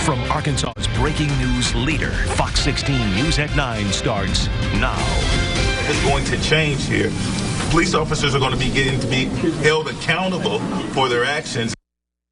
From Arkansas's breaking news leader, Fox 16 News at 9 starts now. It's going to change here. Police officers are going to be getting to be held accountable for their actions.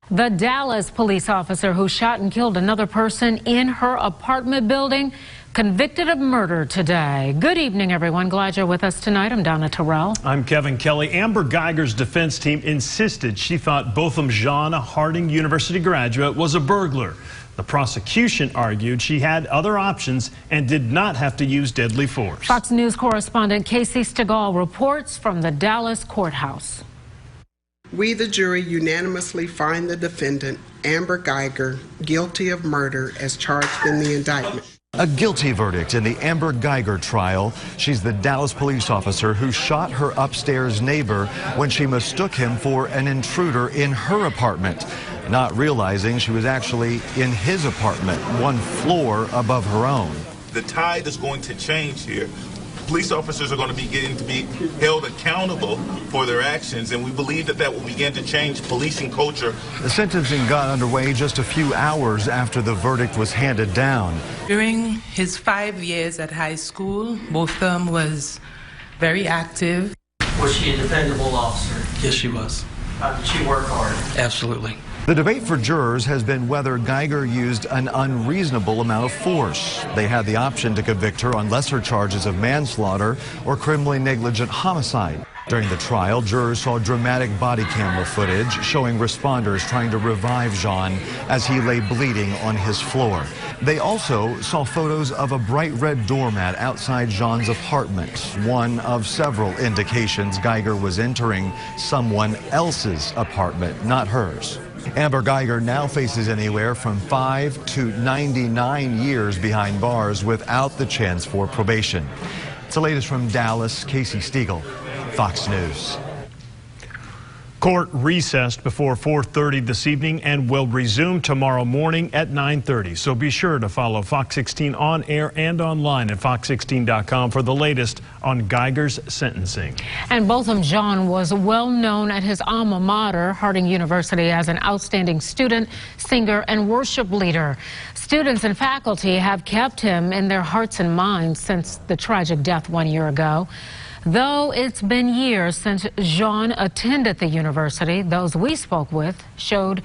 The Dallas police officer who shot and killed another person in her apartment building convicted of murder today. Good evening, everyone. Glad you're with us tonight. I'm Donna Terrell. I'm Kevin Kelly. Amber Geiger's defense team insisted she thought Botham Jean, a Harding University graduate, was a burglar. The prosecution argued she had other options and did not have to use deadly force. Fox News correspondent Casey Stegall reports from the Dallas courthouse. We, the jury, unanimously find the defendant, Amber Geiger, guilty of murder as charged in the indictment. A guilty verdict in the Amber Geiger trial. She's the Dallas police officer who shot her upstairs neighbor when she mistook him for an intruder in her apartment, not realizing she was actually in his apartment, one floor above her own. The tide is going to change here. Police officers are going to be getting to be held accountable for their actions, and we believe that that will begin to change policing culture. The sentencing got underway just a few hours after the verdict was handed down. During his 5 years at high school, Botham was very active. Was she a dependable officer? Yes, she was. Did she work hard? Absolutely. The debate for jurors has been whether Geiger used an unreasonable amount of force. They had the option to convict her on lesser charges of manslaughter or criminally negligent homicide. During the trial, jurors saw dramatic body camera footage showing responders trying to revive Jean as he lay bleeding on his floor. They also saw photos of a bright red doormat outside Jean's apartment, one of several indications Geiger was entering someone else's apartment, not hers. Amber Geiger now faces anywhere from 5 to 99 years behind bars without the chance for probation. It's the latest from Dallas. Casey Stegall, Fox News. Court recessed before 4:30 this evening and will resume tomorrow morning at 9:30. So be sure to follow Fox 16 on air and online at fox16.com for the latest on Geiger's sentencing. And Botham Jean was well known at his alma mater, Harding University, as an outstanding student, singer, and worship leader. Students and faculty have kept him in their hearts and minds since the tragic death 1 year ago. Though it's been years since Jean attended the university, those we spoke with showed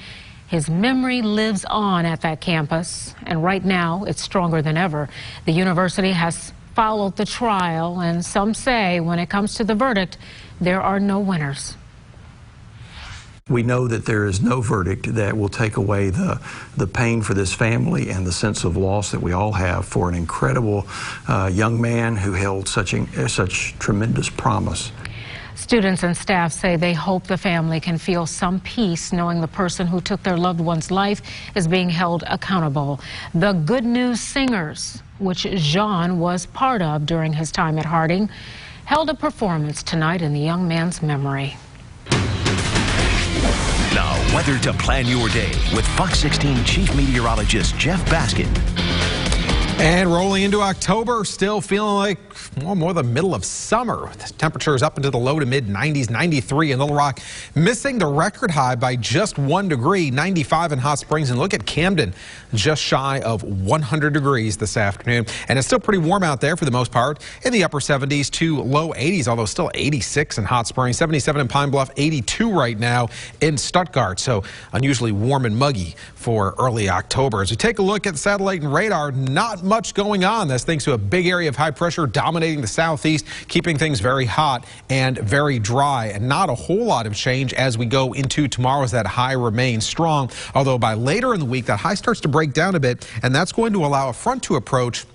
his memory lives on at that campus, and right now it's stronger than ever. The university has followed the trial, and some say when it comes to the verdict, there are no winners. We know that there is no verdict that will take away the pain for this family and the sense of loss that we all have for an incredible young man who held such tremendous promise. Students and staff say they hope the family can feel some peace knowing the person who took their loved one's life is being held accountable. The Good News Singers, which Jean was part of during his time at Harding, held a performance tonight in the young man's memory. Now, weather to plan your day with Fox 16 Chief Meteorologist Jeff Baskin. And rolling into October, still feeling like more the middle of summer. With temperatures up into the low to mid 90s, 93 in Little Rock, missing the record high by just 1 degree, 95 in Hot Springs. And look at Camden, just shy of 100 degrees this afternoon. And it's still pretty warm out there for the most part, in the upper 70s to low 80s, although still 86 in Hot Springs, 77 in Pine Bluff, 82 right now in Stuttgart. So unusually warm and muggy for early October. As we take a look at the satellite and radar, not much going on. That's thanks to a big area of high pressure dominating the southeast, keeping things very hot and very dry, and not a whole lot of change as we go into tomorrow as that high remains strong. Although by later in the week, that high starts to break down a bit, and that's going to allow a front to approach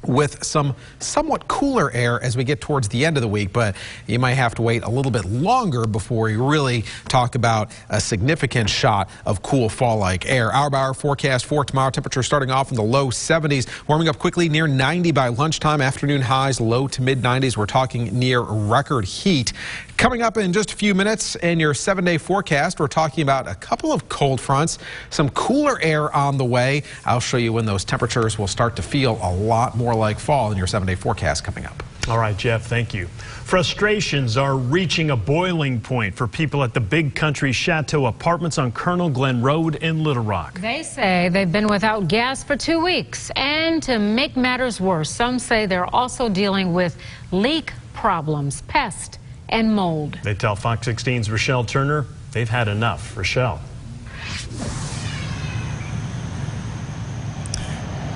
with some somewhat cooler air as we get towards the end of the week, but you might have to wait a little bit longer before you really talk about a significant shot of cool fall-like air. Hour-by-hour forecast for tomorrow, temperature starting off in the low 70s, warming up quickly near 90 by lunchtime, afternoon highs low to mid 90s. We're talking near record heat. Coming up in just a few minutes in your 7-day forecast, we're talking about a couple of cold fronts, some cooler air on the way. I'll show you when those temperatures will start to feel a lot more like fall in your 7-day forecast coming up. All right, Jeff, thank you. Frustrations are reaching a boiling point for people at the Big Country Chateau Apartments on Colonel Glen Road in Little Rock. They say they've been without gas for 2 weeks. And to make matters worse, some say they're also dealing with leak problems, pests, and mold. They tell Fox 16's Rochelle Turner they've had enough. Rochelle.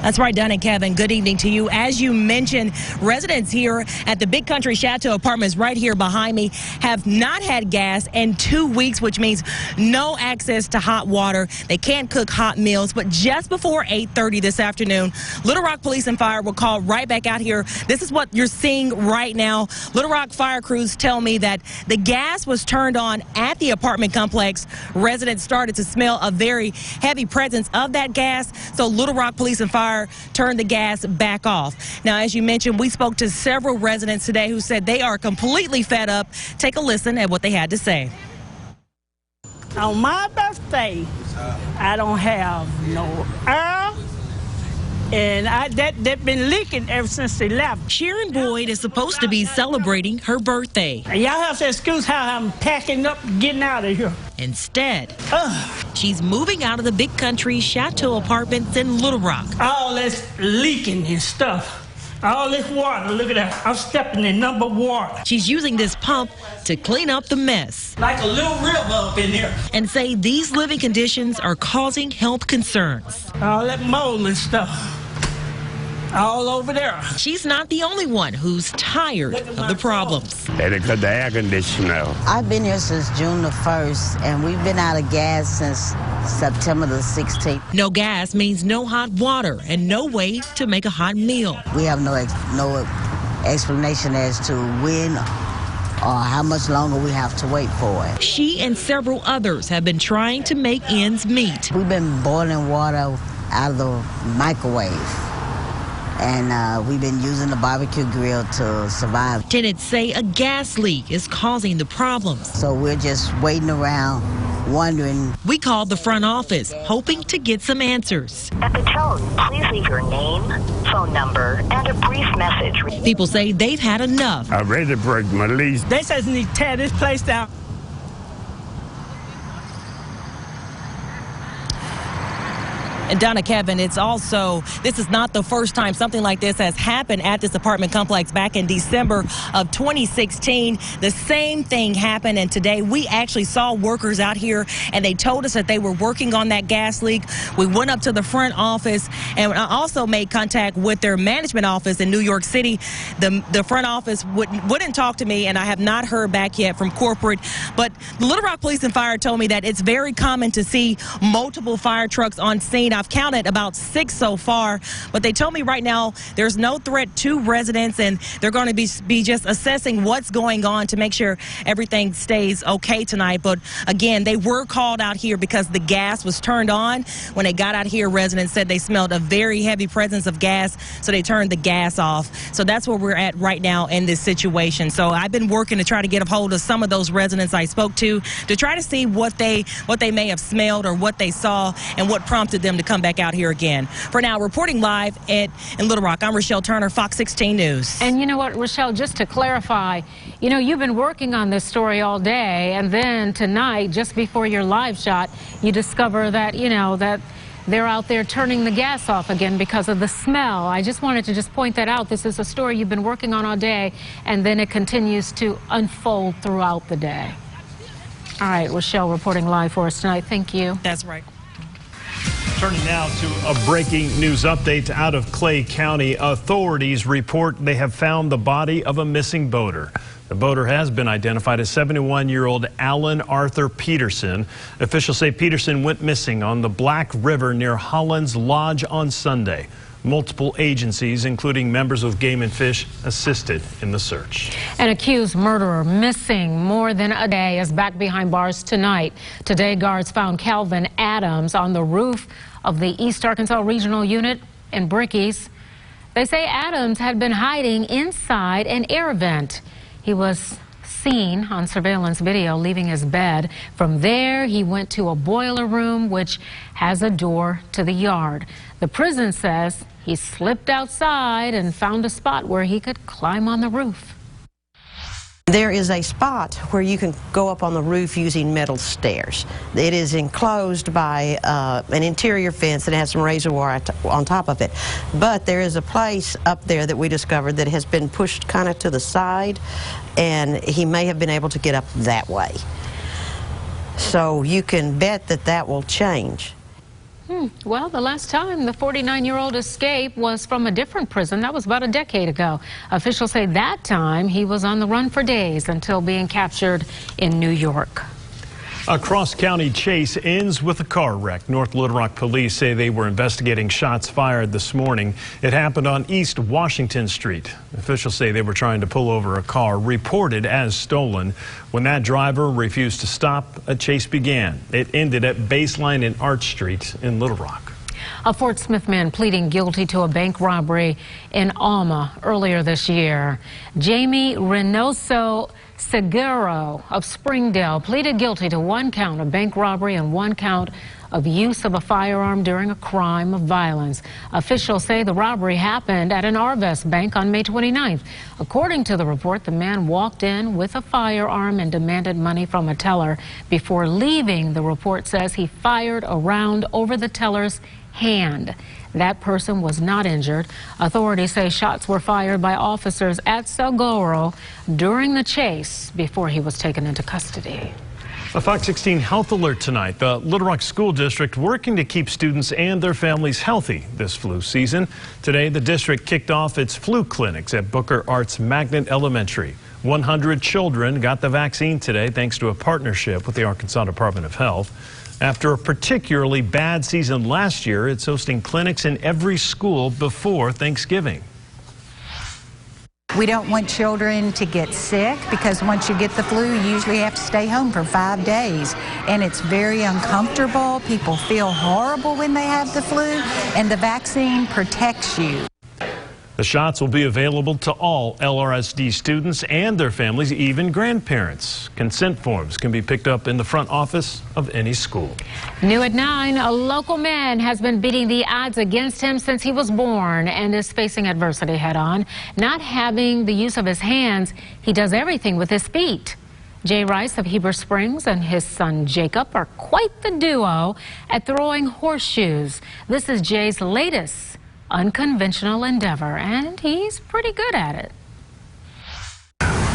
That's right, Don and Kevin. Good evening to you. As you mentioned, residents here at the Big Country Chateau Apartments right here behind me have not had gas in 2 weeks, which means no access to hot water. They can't cook hot meals. But just before 8:30 this afternoon, Little Rock Police and Fire were called right back out here. This is what you're seeing right now. Little Rock fire crews tell me that the gas was turned on at the apartment complex. Residents started to smell a very heavy presence of that gas. So Little Rock Police and Fire turned the gas back off. Now, as you mentioned, we spoke to several residents today who said they are completely fed up. Take a listen at what they had to say. On my birthday, I don't have no air, and they've been leaking ever since they left. Sharon Boyd is supposed to be celebrating her birthday. Y'all have to excuse how I'm packing up and getting out of here. Instead, she's moving out of the Big Country Chateau Apartments in Little Rock. All this leaking and stuff. All this water, look at that. I'm stepping in number water. She's using this pump to clean up the mess. Like a little river up in here. And say these living conditions are causing health concerns. All that mold and stuff. All over there. She's not the only one who's tired of the problems. Because the air conditioner. I've been here since June the 1st, and we've been out of gas since September the 16th. No gas means no hot water and no way to make a hot meal. We have no explanation as to when or how much longer we have to wait for it. She and several others have been trying to make ends meet. We've been boiling water out of the microwave. And we've been using the barbecue grill to survive. Tenants say a gas leak is causing the problems. So we're just waiting around, wondering. We called the front office, hoping to get some answers. At the tone, please leave your name, phone number, and a brief message. People say they've had enough. I'm ready to break my lease. They just need to tear this place down. And Donna, Kevin, this is not the first time something like this has happened at this apartment complex. Back in December of 2016, the same thing happened. And today we actually saw workers out here and they told us that they were working on that gas leak. We went up to the front office and I also made contact with their management office in New York City. The front office wouldn't talk to me, and I have not heard back yet from corporate. But the Little Rock Police and Fire told me that it's very common to see multiple fire trucks on scene. I've counted about 6 so far, but they told me right now there's no threat to residents, and they're going to be just assessing what's going on to make sure everything stays okay tonight. But again, they were called out here because the gas was turned on. When they got out here, residents said they smelled a very heavy presence of gas, so they turned the gas off. So that's where we're at right now in this situation. So I've been working to try to get a hold of some of those residents I spoke to try to see what they may have smelled or what they saw and what prompted them to come back out here again. For now, reporting live in Little Rock, I'm Rochelle Turner, Fox 16 News. And you know what, Rochelle, just to clarify, you've been working on this story all day, and then tonight, just before your live shot, you discover that, that they're out there turning the gas off again because of the smell. I just wanted to point that out. This is a story you've been working on all day, and then it continues to unfold throughout the day. All right, Rochelle reporting live for us tonight. Thank you. That's right. Turning now to a breaking news update out of Clay County. Authorities report they have found the body of a missing boater. The boater has been identified as 71-year-old Alan Arthur Peterson. Officials say Peterson went missing on the Black River near Holland's Lodge on Sunday. Multiple agencies, including members of Game and Fish, assisted in the search. An accused murderer missing more than a day is back behind bars tonight. Today, guards found Calvin Adams on the roof of the East Arkansas Regional Unit in Bricky's. They say Adams had been hiding inside an air vent. He was seen on surveillance video leaving his bed. From there, he went to a boiler room, which has a door to the yard. The prison says he slipped outside and found a spot where he could climb on the roof. There is a spot where you can go up on the roof using metal stairs. It is enclosed by an interior fence that has some razor wire on top of it. But there is a place up there that we discovered that has been pushed kind of to the side, and he may have been able to get up that way. So you can bet that that will change. Well, the last time the 49-year-old escaped was from a different prison. That was about a decade ago. Officials say that time he was on the run for days until being captured in New York. A cross-county chase ends with a car wreck. North Little Rock police say they were investigating shots fired this morning. It happened on East Washington Street. Officials say they were trying to pull over a car reported as stolen. When that driver refused to stop, a chase began. It ended at Baseline and Arch Street in Little Rock. A Fort Smith man pleading guilty to a bank robbery in Alma earlier this year. Jamie Reynoso Seguro of Springdale pleaded guilty to 1 count of bank robbery and 1 count of use of a firearm during a crime of violence. Officials say the robbery happened at an Arvest bank on May 29th. According to the report, the man walked in with a firearm and demanded money from a teller. Before leaving, the report says he fired a round over the teller's hand. That person was not injured. Authorities say shots were fired by officers at Seguro during the chase before he was taken into custody. A Fox 16 health alert tonight. The Little Rock School District working to keep students and their families healthy this flu season. Today, the district kicked off its flu clinics at Booker Arts Magnet Elementary. 100 children got the vaccine today thanks to a partnership with the Arkansas Department of Health. After a particularly bad season last year, it's hosting clinics in every school before Thanksgiving. We don't want children to get sick because once you get the flu, you usually have to stay home for 5 days. And it's very uncomfortable. People feel horrible when they have the flu, and the vaccine protects you. The shots will be available to all LRSD students and their families, even grandparents. Consent forms can be picked up in the front office of any school. New at 9, a local man has been beating the odds against him since he was born and is facing adversity head-on. Not having the use of his hands, he does everything with his feet. Jay Rice of Heber Springs and his son Jacob are quite the duo at throwing horseshoes. This is Jay's latest unconventional endeavor, and he's pretty good at it.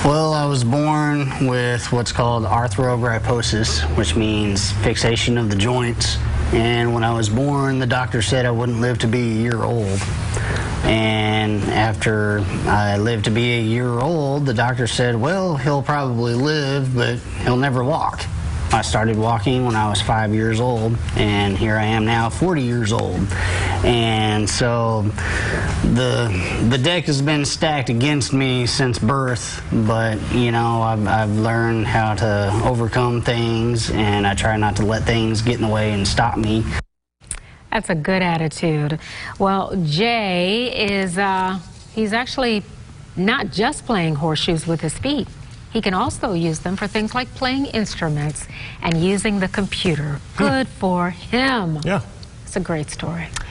Well, I was born with what's called arthrogryposis, which means fixation of the joints. And when I was born, the doctor said I wouldn't live to be a year old. And after I lived to be a year old, the doctor said, well, he'll probably live, but he'll never walk. I started walking when I was 5 years old, and here I am now 40 years old. And so the deck has been stacked against me since birth, but you know, I've learned how to overcome things, and I try not to let things get in the way and stop me. That's a good attitude. Well, Jay is he's actually not just playing horseshoes with his feet. He can also use them for things like playing instruments and using the computer. Good for him. Yeah. It's a great story.